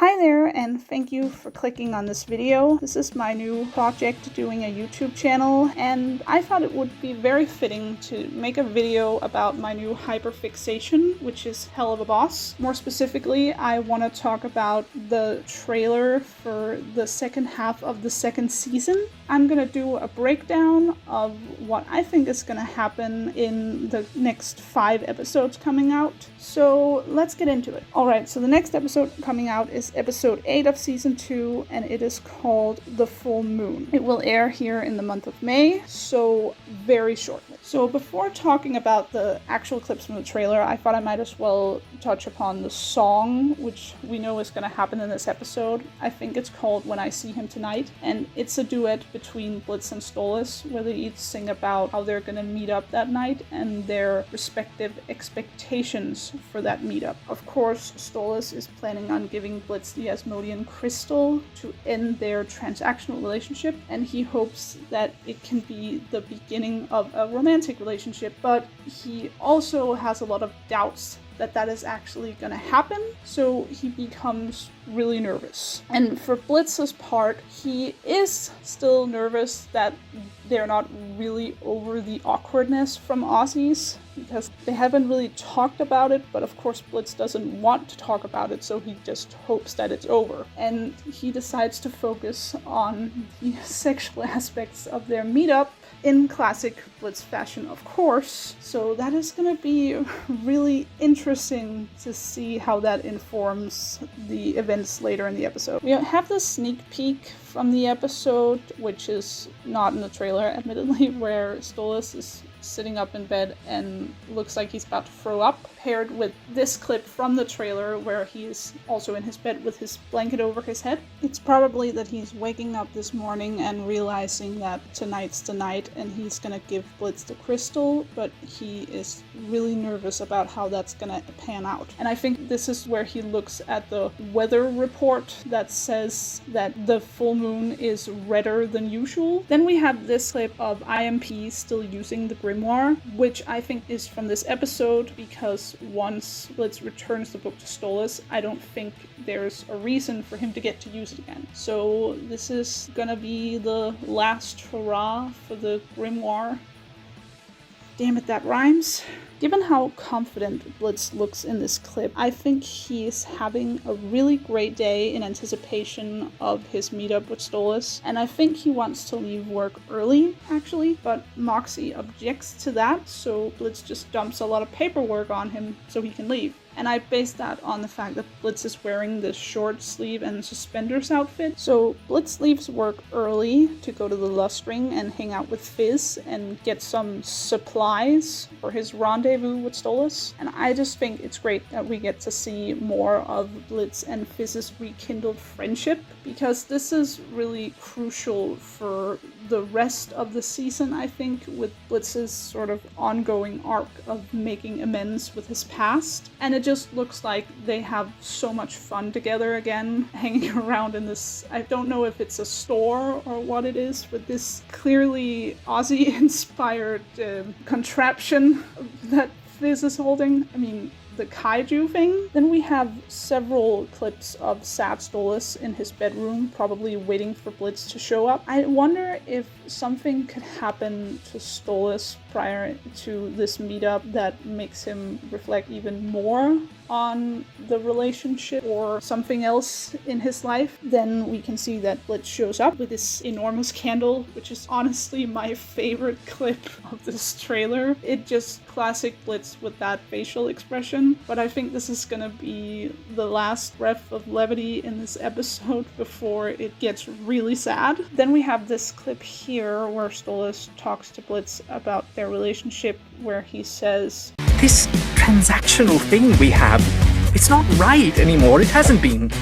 Hi there, and thank you for clicking on this video. This is my new project doing a YouTube channel, and I thought it would be very fitting to make a video about my new hyperfixation, which is Helluva Boss. More specifically, I want to talk about the trailer for the second half of the second season. I'm gonna do a breakdown of what I think is gonna happen in the next 5 episodes coming out. So let's get into it. Alright, so the next episode coming out is episode 8 of season 2, and it is called The Full Moon. It will air here in the month of May, so very shortly. So before talking about the actual clips from the trailer, I thought I might as well touch upon the song, which we know is gonna happen in this episode. I think it's called When I See Him Tonight, and it's a duet between Blitz and Stolas, where they each sing about how they're gonna meet up that night and their respective expectations for that meetup. Of course, Stolas is planning on giving Blitz the Asmodean crystal to end their transactional relationship, and he hopes that it can be the beginning of a romantic relationship, but he also has a lot of doubts that is actually gonna happen, so he becomes really nervous. And for Blitz's part, he is still nervous that they're not really over the awkwardness from Aussies, because they haven't really talked about it, but of course Blitz doesn't want to talk about it, so he just hopes that it's over. And he decides to focus on the sexual aspects of their meetup, in classic Blitz fashion, of course. So that is gonna be really interesting to see how that informs the events later in the episode. We have this sneak peek from the episode, which is not in the trailer, admittedly, where Stolas is sitting up in bed and looks like he's about to throw up, paired with this clip from the trailer where he is also in his bed with his blanket over his head. It's probably that he's waking up this morning and realizing that tonight's the night and he's gonna give Blitz the crystal, but he is really nervous about how that's gonna pan out. And I think this is where he looks at the weather report that says that the full moon is redder than usual. Then we have this clip of IMP still using the grimoire, which I think is from this episode, because once Blitz returns the book to Stolas, I don't think there's a reason for him to get to use it again. So this is gonna be the last hurrah for the grimoire. Damn it, that rhymes. Given how confident Blitz looks in this clip, I think he is having a really great day in anticipation of his meetup with Stolas, and I think he wants to leave work early, actually, but Moxie objects to that, so Blitz just dumps a lot of paperwork on him so he can leave. And I base that on the fact that Blitz is wearing this short sleeve and suspenders outfit. So Blitz leaves work early to go to the Lustring and hang out with Fizz and get some supplies for his rendezvous with Stolas. And I just think it's great that we get to see more of Blitz and Fizz's rekindled friendship, because this is really crucial for the rest of the season, I think, with Blitz's sort of ongoing arc of making amends with his past. And it just looks like they have so much fun together again, hanging around in this, I don't know if it's a store or what it is, but this clearly Aussie-inspired contraption that Fizz is holding. I mean, the kaiju thing. Then we have several clips of sad Stolas in his bedroom, probably waiting for Blitz to show up. I wonder if something could happen to Stolas prior to this meetup that makes him reflect even more on the relationship or something else in his life. Then we can see that Blitz shows up with this enormous candle, which is honestly my favorite clip of this trailer. It just classic Blitz with that facial expression. But I think this is gonna be the last breath of levity in this episode before it gets really sad. Then we have this clip here where Stolas talks to Blitz about their relationship, where he says, "This transactional thing we have, it's not right anymore. It hasn't been."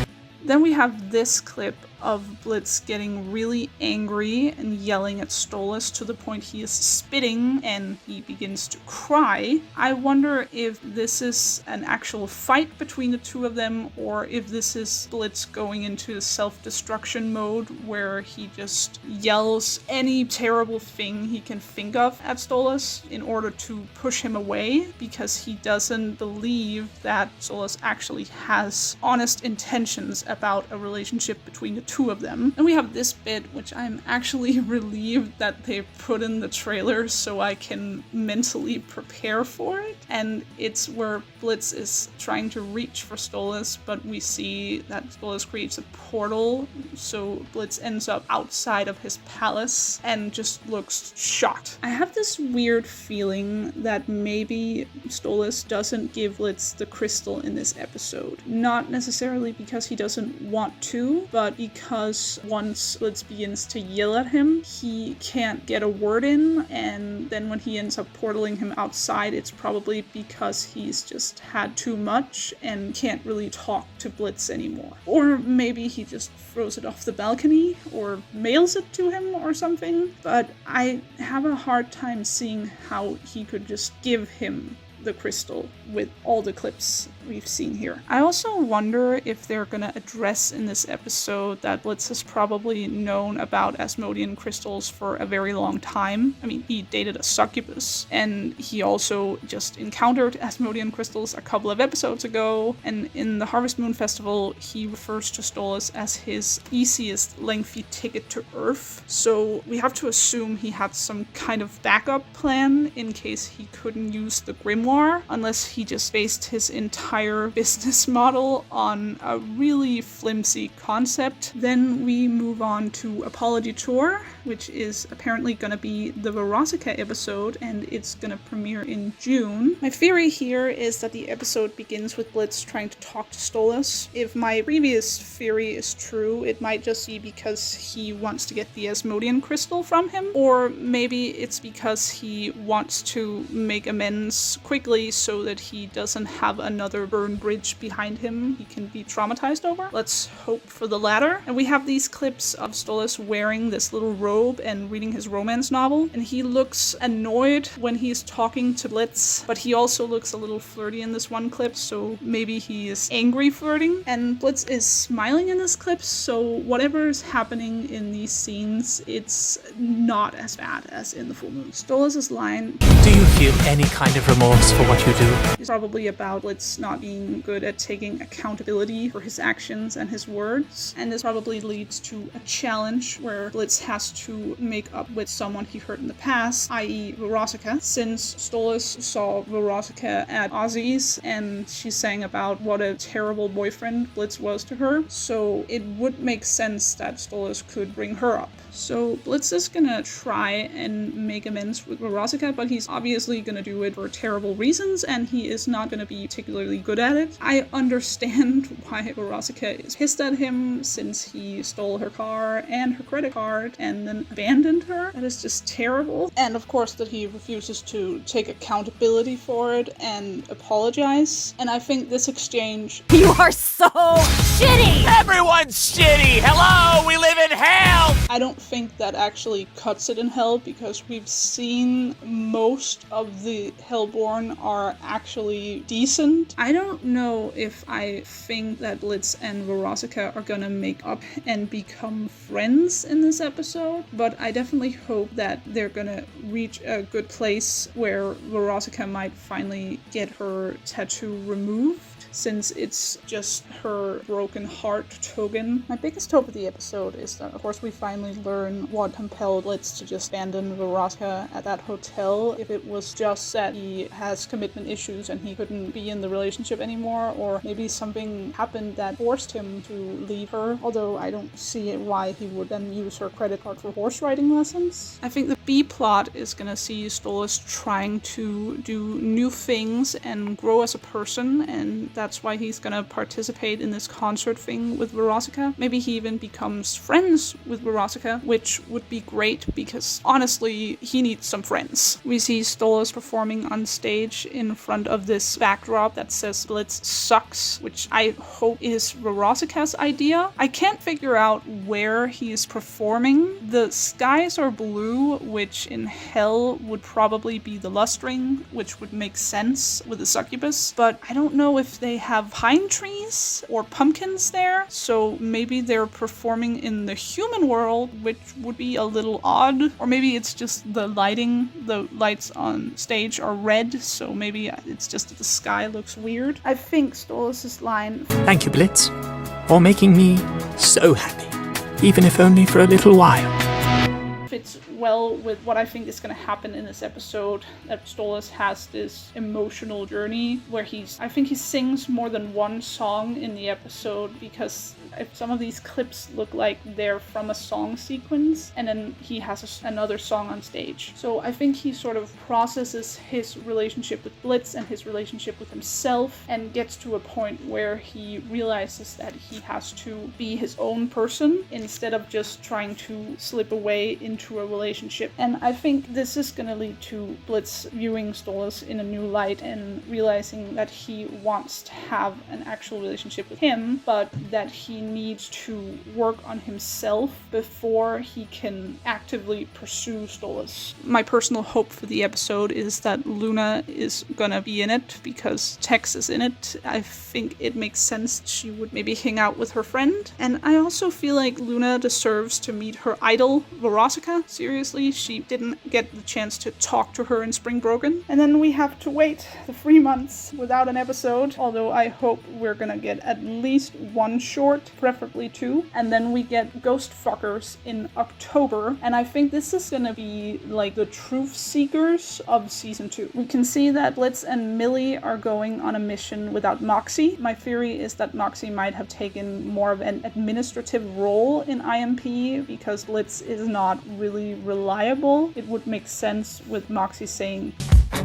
Then we have this clip of Blitz getting really angry and yelling at Stolas to the point he is spitting and he begins to cry. I wonder if this is an actual fight between the two of them, or if this is Blitz going into self-destruction mode where he just yells any terrible thing he can think of at Stolas in order to push him away, because he doesn't believe that Stolas actually has honest intentions about a relationship between the two of them. And we have this bit, which I'm actually relieved that they put in the trailer so I can mentally prepare for it. And it's where Blitz is trying to reach for Stolas, but we see that Stolas creates a portal, so Blitz ends up outside of his palace and just looks shocked. I have this weird feeling that maybe Stolas doesn't give Blitz the crystal in this episode. Not necessarily because he doesn't want to, but because once Blitz begins to yell at him, he can't get a word in, and then when he ends up portaling him outside, it's probably because he's just had too much and can't really talk to Blitz anymore. Or maybe he just throws it off the balcony or mails it to him or something, but I have a hard time seeing how he could just give him the crystal with all the clips we've seen here. I also wonder if they're gonna address in this episode that Blitz has probably known about Asmodean crystals for a very long time. I mean, he dated a succubus, and he also just encountered Asmodean crystals a couple of episodes ago, and in the Harvest Moon Festival, he refers to Stolas as his easiest lengthy ticket to Earth, so we have to assume he had some kind of backup plan in case he couldn't use the Grimoire, unless he just based his entire business model on a really flimsy concept. Then we move on to Apology Tour, which is apparently going to be the Verosica episode, and it's going to premiere in June. My theory here is that the episode begins with Blitz trying to talk to Stolas. If my previous theory is true, it might just be because he wants to get the Asmodean crystal from him, or maybe it's because he wants to make amends quickly so that he doesn't have another burned bridge behind him he can be traumatized over. Let's hope for the latter. And we have these clips of Stolas wearing this little robe and reading his romance novel, and he looks annoyed when he's talking to Blitz, but he also looks a little flirty in this one clip, so maybe he is angry flirting. And Blitz is smiling in this clip, so whatever is happening in these scenes, it's not as bad as in the full moon. Stolas' line, Do you feel any kind of remorse for what you do? is probably about Blitz not being good at taking accountability for his actions and his words, and this probably leads to a challenge where Blitz has to make up with someone he hurt in the past, i.e. Verosica, since Stolas saw Verosica at Ozzy's and she sang about what a terrible boyfriend Blitz was to her, so it would make sense that Stolas could bring her up. So Blitz is gonna try and make amends with Verosica, but he's obviously gonna do it for terrible reasons, and he is not gonna be particularly good at it. I understand why Verosica is pissed at him, since he stole her car and her credit card and then abandoned her. That is just terrible. And of course that he refuses to take accountability for it and apologize. And I think this exchange... You are so shitty! Everyone's shitty! Hello, we live in hell! I don't think that actually cuts it in hell, because we've seen most of the Hellborn are actually decent. I don't know if I think that Blitz and Verosica are gonna make up and become friends in this episode, but I definitely hope that they're gonna reach a good place where Verosica might finally get her tattoo removed, since it's just her broken heart token. My biggest hope of the episode is that, of course, we finally learn what compelled Blitz to just abandon Verosica at that hotel. If it was just that he has commitment issues and he couldn't be in the relationship anymore, or maybe something happened that forced him to leave her, although I don't see why he would then use her credit card for horse riding lessons. I think the B-plot is gonna see Stolas trying to do new things and grow as a person, and that's why he's gonna participate in this concert thing with Veronica. Maybe he even becomes friends with Veronica, which would be great because honestly, he needs some friends. We see Stolas performing on stage in front of this backdrop that says Blitz sucks, which I hope is Veronica's idea. I can't figure out where he is performing. The skies are blue, which in hell would probably be the lust ring, which would make sense with the succubus, but I don't know if they have pine trees or pumpkins there, so maybe they're performing in the human world, which would be a little odd, or maybe it's just the lighting. The lights on stage are red, so maybe it's just that the sky looks weird. I think Stolas' line, Thank you, Blitz, for making me so happy, even if only for a little while, fits well with what I think is going to happen in this episode, that Stolas has this emotional journey where I think he sings more than one song in the episode, because if some of these clips look like they're from a song sequence, and then he has another song on stage. So I think he sort of processes his relationship with Blitz and his relationship with himself, and gets to a point where he realizes that he has to be his own person instead of just trying to slip away into a relationship. And I think this is going to lead to Blitz viewing Stolas in a new light and realizing that he wants to have an actual relationship with him, but that he needs to work on himself before he can actively pursue Stolas. My personal hope for the episode is that Luna is gonna be in it because Tex is in it. I think it makes sense she would maybe hang out with her friend. And I also feel like Luna deserves to meet her idol, Veronica. Seriously, she didn't get the chance to talk to her in Spring Broken. And then we have to wait the 3 months without an episode, although I hope we're gonna get at least one short, preferably 2. And then we get Ghost Fuckers in October. And I think this is gonna be like the truth seekers of season 2. We can see that Blitz and Millie are going on a mission without Moxie. My theory is that Moxie might have taken more of an administrative role in IMP because Blitz is not really reliable. It would make sense with Moxie saying,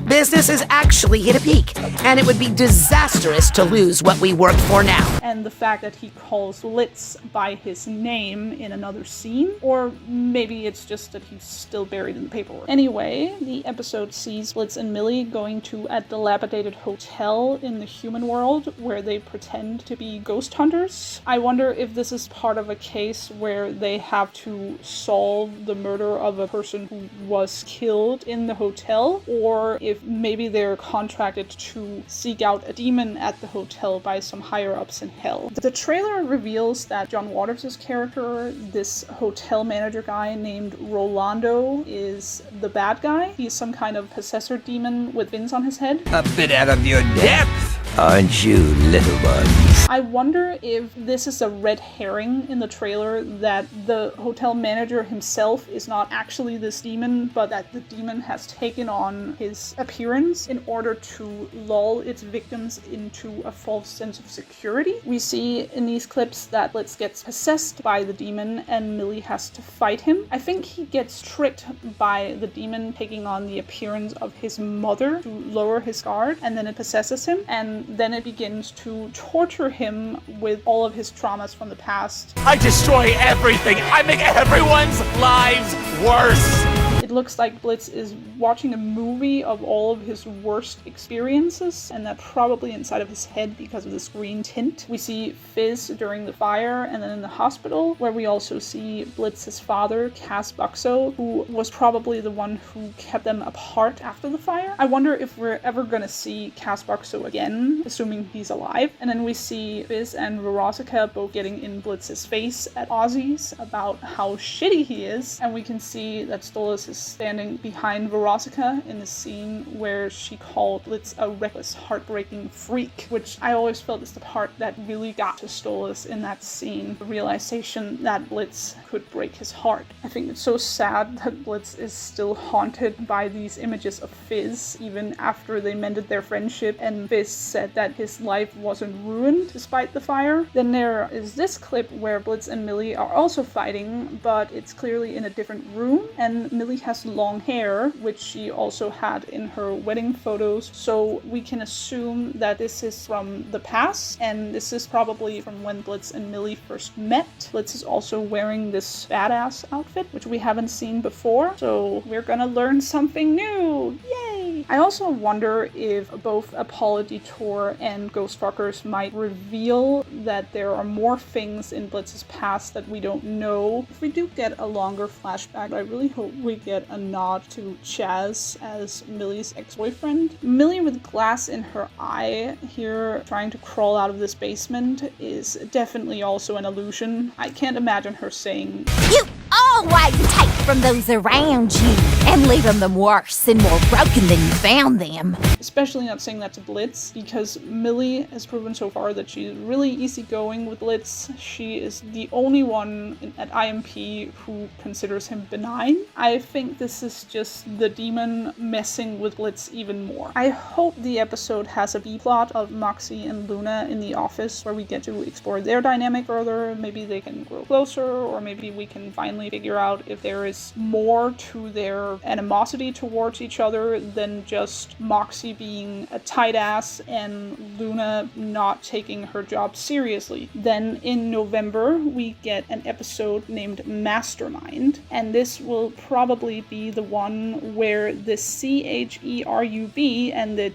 Business has actually hit a peak, and it would be disastrous to lose what we worked for now. And the fact that he calls Blitz by his name in another scene, or maybe it's just that he's still buried in the paperwork. Anyway, the episode sees Blitz and Millie going to a dilapidated hotel in the human world where they pretend to be ghost hunters. I wonder if this is part of a case where they have to solve the murder of a person who was killed in the hotel, or if maybe they're contracted to seek out a demon at the hotel by some higher-ups in hell. The trailer reveals that John Waters' character, this hotel manager guy named Rolando, is the bad guy. He's some kind of possessor demon with fins on his head. A bit out of your depth, aren't you, little one? I wonder if this is a red herring in the trailer, that the hotel manager himself is not actually this demon, but that the demon has taken on his appearance in order to lull its victims into a false sense of security. We see in these clips that Blitz gets possessed by the demon and Millie has to fight him. I think he gets tricked by the demon taking on the appearance of his mother to lower his guard, and then it possesses him, and then it begins to torture him with all of his traumas from the past. I destroy everything. I make everyone's lives worse. It looks like Blitz is watching a movie of all of his worst experiences, and that probably inside of his head because of this green tint. We see Fizz during the fire, and then in the hospital, where we also see Blitz's father, Cass Buxo, who was probably the one who kept them apart after the fire. I wonder if we're ever gonna see Cass Buxo again, assuming he's alive. And then we see Fizz and Veronica both getting in Blitz's face at Ozzy's about how shitty he is, and we can see that Stolas is standing behind Veronica in the scene where she called Blitz a reckless, heartbreaking freak, which I always felt is the part that really got to Stolas in that scene. The realization that Blitz could break his heart. I think it's so sad that Blitz is still haunted by these images of Fizz, even after they mended their friendship and Fizz said that his life wasn't ruined despite the fire. Then there is this clip where Blitz and Millie are also fighting, but it's clearly in a different room, and Millie has has long hair, which she also had in her wedding photos. So we can assume that this is from the past, and this is probably from when Blitz and Millie first met. Blitz is also wearing this badass outfit, which we haven't seen before. So we're gonna learn something new. Yay! I also wonder if both Apollo Detour and Ghostfuckers might reveal that there are more things in Blitz's past that we don't know. If we do get a longer flashback, I really hope we get a nod to Chaz as Millie's ex-boyfriend. Millie with glass in her eye here trying to crawl out of this basement is definitely also an illusion. I can't imagine her saying, You always take from those around you and leaving them worse and more broken than you found them. Especially not saying that to Blitz, because Millie has proven so far that she's really easygoing with Blitz. She is the only one at IMP who considers him benign. I think this is just the demon messing with Blitz even more. I hope the episode has a B-plot of Moxie and Luna in the office where we get to explore their dynamic further. Maybe they can grow closer, or maybe we can finally figure out if there is more to their animosity towards each other than just Moxie being a tight ass and Luna not taking her job seriously. Then in November, we get an episode named Mastermind, and this will probably be the one where the CHERUB and the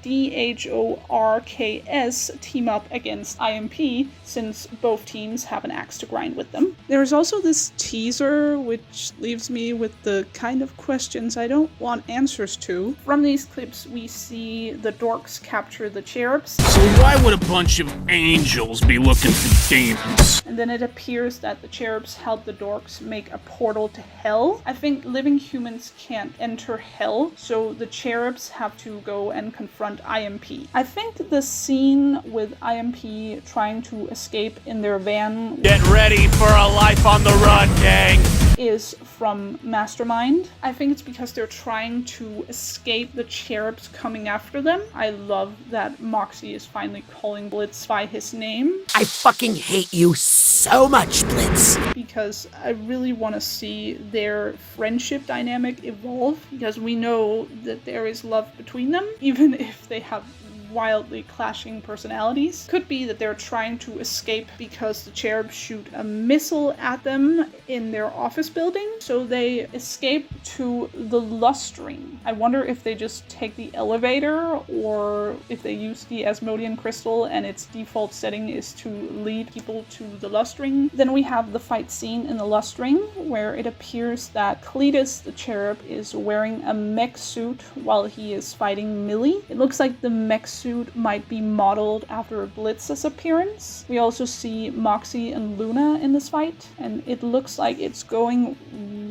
DHORKS team up against IMP, since both teams have an axe to grind with them. There is also this teaser, which leaves me with the kind of questions I don't want answers to. From these clips, we see the dorks capture the cherubs. So why would a bunch of angels be looking for demons? And then it appears that the cherubs help the dorks make a portal to hell. I think living humans can't enter hell, so the cherubs have to go and confront IMP. I think the scene with IMP trying to escape in their van Get ready for a life on the run, gang! is from Mastermind. I think it's because they're trying to escape the cherubs coming after them. I love that Moxie is finally calling Blitz by his name, I fucking hate you so much, Blitz. because I really want to see their friendship dynamic evolve, because we know that there is love between them, even if they have wildly clashing personalities. Could be that they're trying to escape because the cherubs shoot a missile at them in their office building, so they escape to the lustring. I wonder if they just take the elevator, or if they use the Asmodean crystal and its default setting is to lead people to the lustring. Then we have the fight scene in the lustring, where it appears that Cletus the cherub is wearing a mech suit while he is fighting Millie. It looks like the mech suit might be modeled after Blitz's appearance. We also see Moxie and Luna in this fight, and it looks like it's going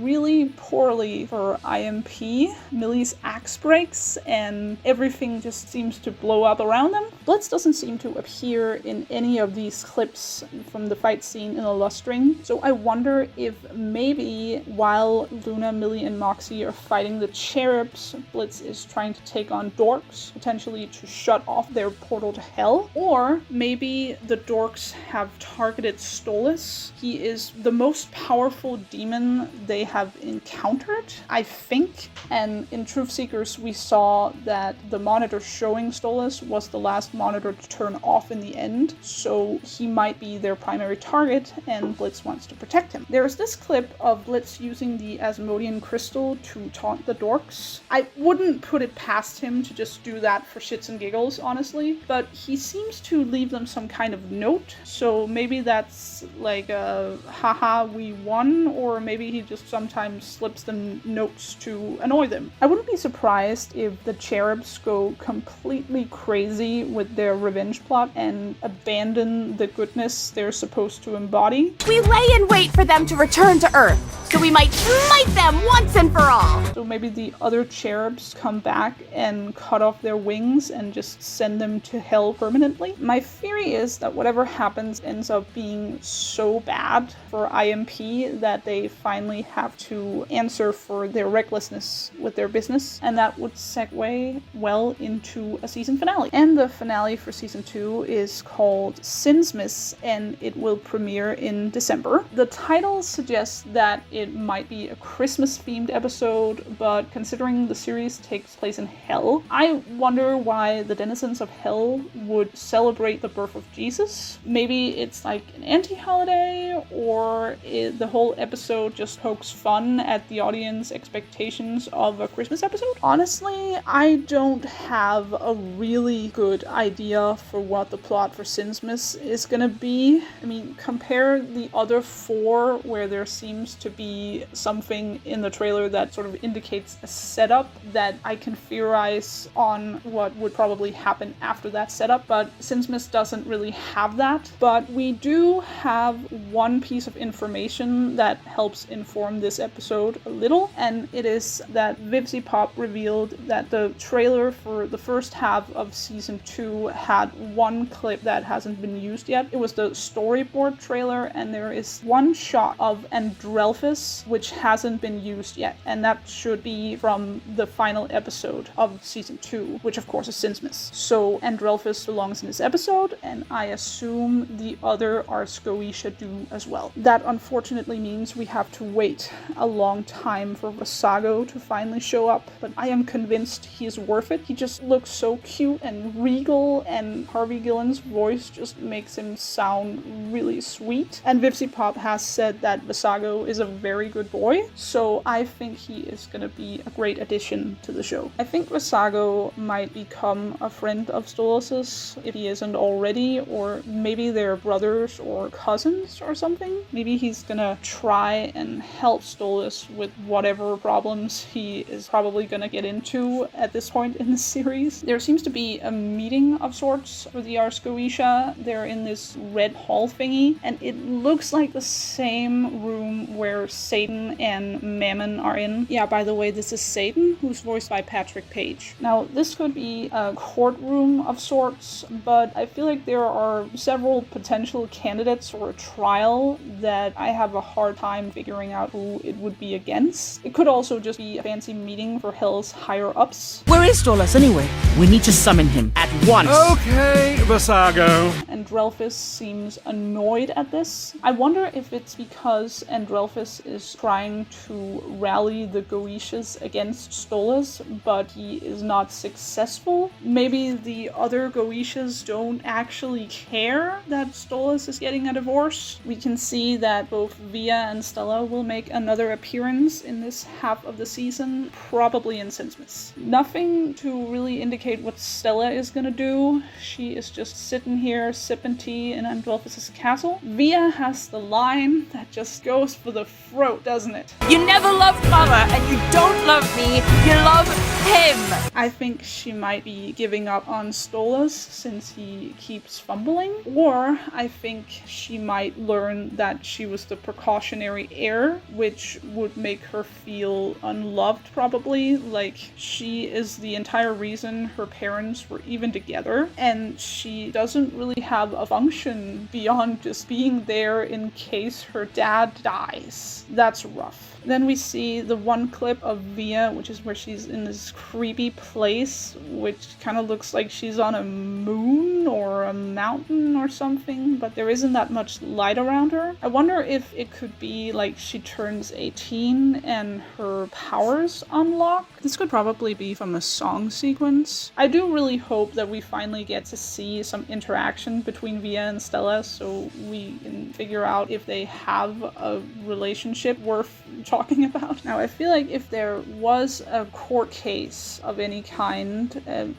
really poorly for IMP. Millie's axe breaks and everything just seems to blow up around them. Blitz doesn't seem to appear in any of these clips from the fight scene in the lustring, so I wonder if maybe while Luna, Millie, and Moxie are fighting the cherubs, Blitz is trying to take on dorks, potentially to shut off their portal to hell. Or maybe the dorks have targeted Stolas. He is the most powerful demon they have encountered, I think. And in Truth Seekers, we saw that the monitor showing Stolas was the last monitor to turn off in the end, so he might be their primary target, and Blitz wants to protect him. There's this clip of Blitz using the Asmodean crystal to taunt the dorks. I wouldn't put it past him to just do that for shits and giggles, honestly, but he seems to leave them some kind of note, so maybe that's like a haha we won, or maybe he just sometimes slips them notes to annoy them. I wouldn't be surprised if the cherubs go completely crazy with their revenge plot and abandon the goodness they're supposed to embody. We lay in wait for them to return to Earth, so we might smite them once and for all. So maybe the other cherubs come back and cut off their wings and just send them to hell permanently. My theory is that whatever happens ends up being so bad for IMP that they finally have to answer for their recklessness with their business, and that would segue well into a season finale. And the finale for season 2 is called Sinsmas, and it will premiere in December. The title suggests that it it might be a Christmas-themed episode, but considering the series takes place in Hell, I wonder why the denizens of Hell would celebrate the birth of Jesus. Maybe it's like an anti-holiday, or the whole episode just pokes fun at the audience expectations of a Christmas episode. Honestly, I don't have a really good idea for what the plot for Sinsmas is gonna be. I mean, compare the other 4 where there seems to be something in the trailer that sort of indicates a setup that I can theorize on what would probably happen after that setup, but Sinsmas doesn't really have that. But we do have one piece of information that helps inform this episode a little, and it is that Vivziepop revealed that the trailer for the first half of season 2 had one clip that hasn't been used yet. It was the storyboard trailer, and there is one shot of Andrelphus which hasn't been used yet, and that should be from the final episode of season 2, which of course is Sinsmas. So Andrelphus belongs in this episode, and I assume the other Arscoetia do as well. That unfortunately means we have to wait a long time for Vasago to finally show up, but I am convinced he is worth it. He just looks so cute and regal, and Harvey Gillen's voice just makes him sound really sweet. And Vivziepop has said that Vasago is a very good boy, so I think he is gonna be a great addition to the show. I think Vasago might become a friend of Stolas's if he isn't already, or maybe they're brothers or cousins or something. Maybe he's gonna try and help Stolas with whatever problems he is probably gonna get into at this point in the series. There seems to be a meeting of sorts for the Arscoetia. They're in this red hall thingy, and it looks like the same room where Satan and Mammon are in. Yeah, by the way, this is Satan, who's voiced by Patrick Page. Now, this could be a courtroom of sorts, but I feel like there are several potential candidates for a trial that I have a hard time figuring out who it would be against. It could also just be a fancy meeting for Hell's higher-ups. Where is Stolas anyway? We need to summon him at once. Okay, Vasago. Andrelphus seems annoyed at this. I wonder if it's because Andrelphus is trying to rally the Goetias against Stolas, but he is not successful. Maybe the other Goetias don't actually care that Stolas is getting a divorce. We can see that both Via and Stella will make another appearance in this half of the season, probably in Sinsmas. Nothing to really indicate what Stella is gonna do. She is just sitting here sipping tea in Andrelphus' castle. Via has the line that just goes for the throat, doesn't it? You never loved Mother, and you don't love me. You love him. I think she might be giving up on Stolas since he keeps fumbling, or I think she might learn that she was the precautionary heir, which would make her feel unloved probably, like she is the entire reason her parents were even together, and she doesn't really have a function beyond just being there in case her dad dies. That's rough. Then we see the one clip of Via, which is where she's in this creepy place, which kind of looks like she's on a moon or a mountain or something, but there isn't that much light around her. I wonder if it could be like she turns 18 and her powers unlock. This could probably be from a song sequence. I do really hope that we finally get to see some interaction between Via and Stella, so we can figure out if they have a relationship worth talking about. Now, I feel like if there was a court case of any kind,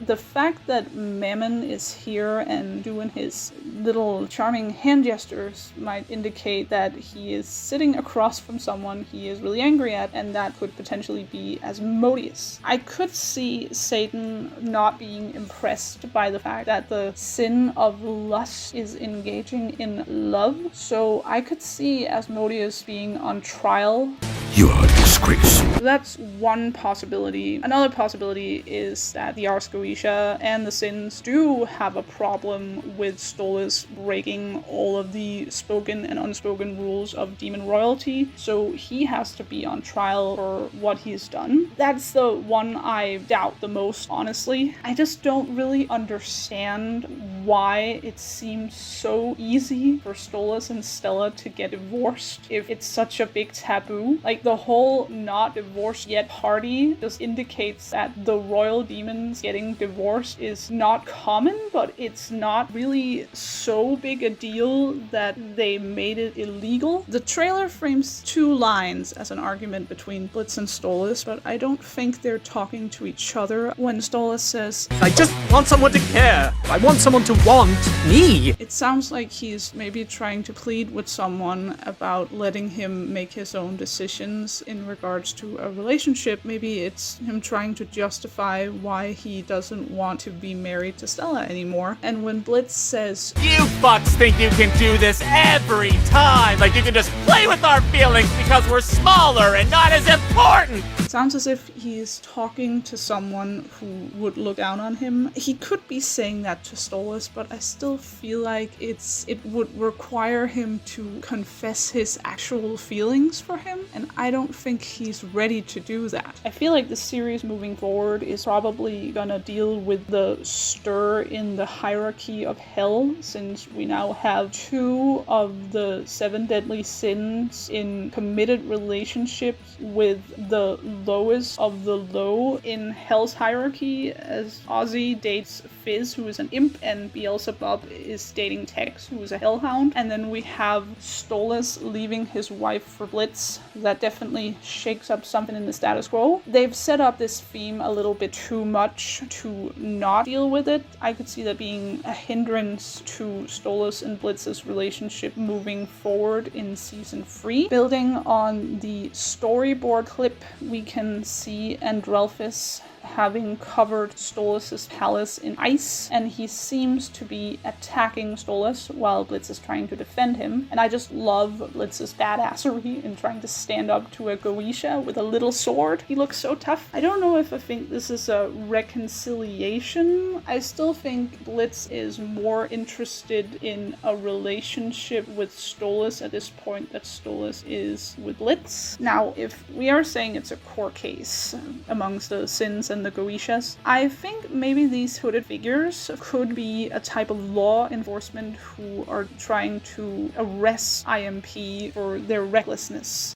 the fact that Mammon is here and doing his little charming hand gestures might indicate that he is sitting across from someone he is really angry at, and that could potentially be Asmodeus. I could see Satan not being impressed by the fact that the sin of lust is engaging in love, so I could see Asmodeus being on trial. You are a disgrace. So that's one possibility. Another possibility is that the Ars Goetia and the Sins do have a problem with Stolas breaking all of the spoken and unspoken rules of demon royalty, so he has to be on trial for what he's done. That's the one I doubt the most, honestly. I just don't really understand why it seems so easy for Stolas and Stella to get divorced if it's such a big taboo. Like, the whole not divorced yet party just indicates that the royal demons getting divorced is not common, but it's not really so big a deal that they made it illegal. The trailer frames two lines as an argument between Blitz and Stolas, but I don't think they're talking to each other. When Stolas says, I just want someone to care. I want someone to want me. it sounds like he's maybe trying to plead with someone about letting him make his own decisions in regards to a relationship. Maybe it's him trying to justify why he doesn't want to be married to Stella anymore. And when Blitz says, You fucks think you can do this every time. Like you can just play with our feelings because we're smaller and not as important. it sounds as if he's talking to someone who would look down on him. He could be saying that to Stolas, but I still feel like it would require him to confess his actual feelings for him, and I don't think he's ready to do that. I feel like the series moving forward is probably gonna deal with the stir in the hierarchy of hell, since we now have 2 of the 7 deadly sins in committed relationships with the lowest of the low in hell's hierarchy, as Ozzy dates Fizz, who is an imp, and Beelzebub is dating Tex, who is a hellhound. And then we have Stolas leaving his wife for Blitz. That definitely shakes up something in the status quo. They've set up this theme a little bit too much to not deal with it. I could see that being a hindrance to Stolas and Blitz's relationship moving forward in season 3. Building on the storyboard clip, we can see Andrelphus having covered Stolas' palace in ice, and he seems to be attacking Stolas while Blitz is trying to defend him. And I just love Blitz's badassery in trying to stand up to a Goetia with a little sword. He looks so tough. I don't know if I think this is a reconciliation. I still think Blitz is more interested in a relationship with Stolas at this point that Stolas is with Blitz. Now, if we are saying it's a court case amongst the Sins and the Goetias, I think maybe these hooded figures could be a type of law enforcement who are trying to arrest IMP for their recklessness.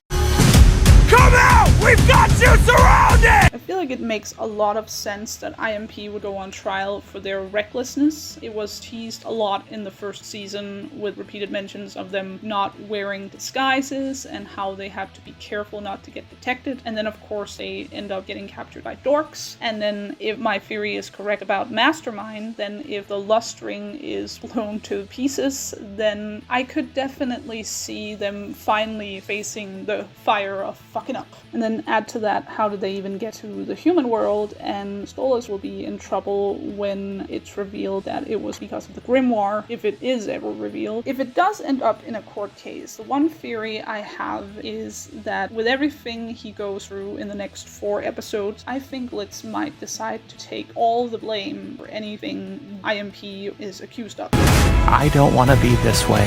Come out! We've got you surrounded! I feel like it makes a lot of sense that IMP would go on trial for their recklessness. It was teased a lot in the first season with repeated mentions of them not wearing disguises and how they had to be careful not to get detected. And then of course they end up getting captured by dorks. And then if my theory is correct about Mastermind, then if the lust ring is blown to pieces, then I could definitely see them finally facing the fire of fucking up. And then add to that, how did they even get to the human world? And Stolas will be in trouble when it's revealed that it was because of the grimoire, if it is ever revealed. If it does end up in a court case, the one theory I have is that with everything he goes through in the next 4 episodes, I think Blitz might decide to take all the blame for anything IMP is accused of. I don't want to be this way.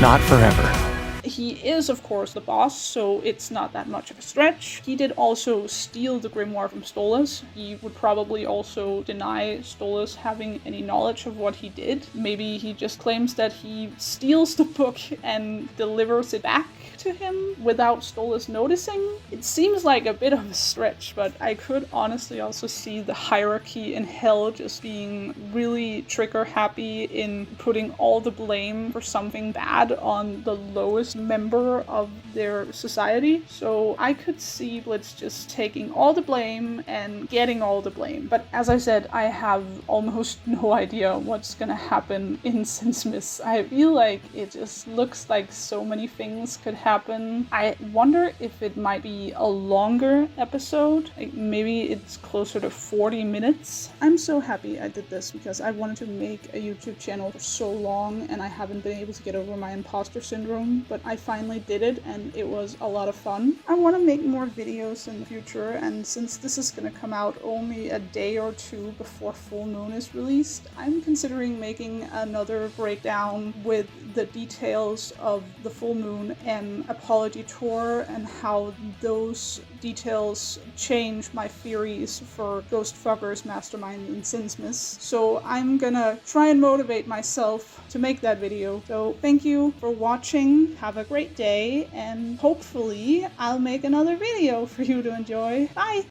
Not forever. He is, of course, the boss, so it's not that much of a stretch. He did also steal the grimoire from Stolas. He would probably also deny Stolas having any knowledge of what he did. Maybe he just claims that he steals the book and delivers it back to him without Stolas noticing. It seems like a bit of a stretch, but I could honestly also see the hierarchy in hell just being really trigger happy in putting all the blame for something bad on the lowest member of their society. So I could see Blitz just taking all the blame and getting all the blame. But as I said, I have almost no idea what's gonna happen in Sinsmith. I feel like it just looks like so many things could happen. I wonder if it might be a longer episode. Like maybe it's closer to 40 minutes. I'm so happy I did this because I wanted to make a YouTube channel for so long and I haven't been able to get over my imposter syndrome. But I I finally did it, and it was a lot of fun. I want to make more videos in the future, and since this is going to come out only a day or two before full moon is released, I'm considering making another breakdown with the details of the full moon and apology tour and how those details change my theories for Ghost Fuckers, Mastermind, and Sinsmith. So I'm gonna try and motivate myself to make that video. So thank you for watching, have a great day, and hopefully I'll make another video for you to enjoy. Bye!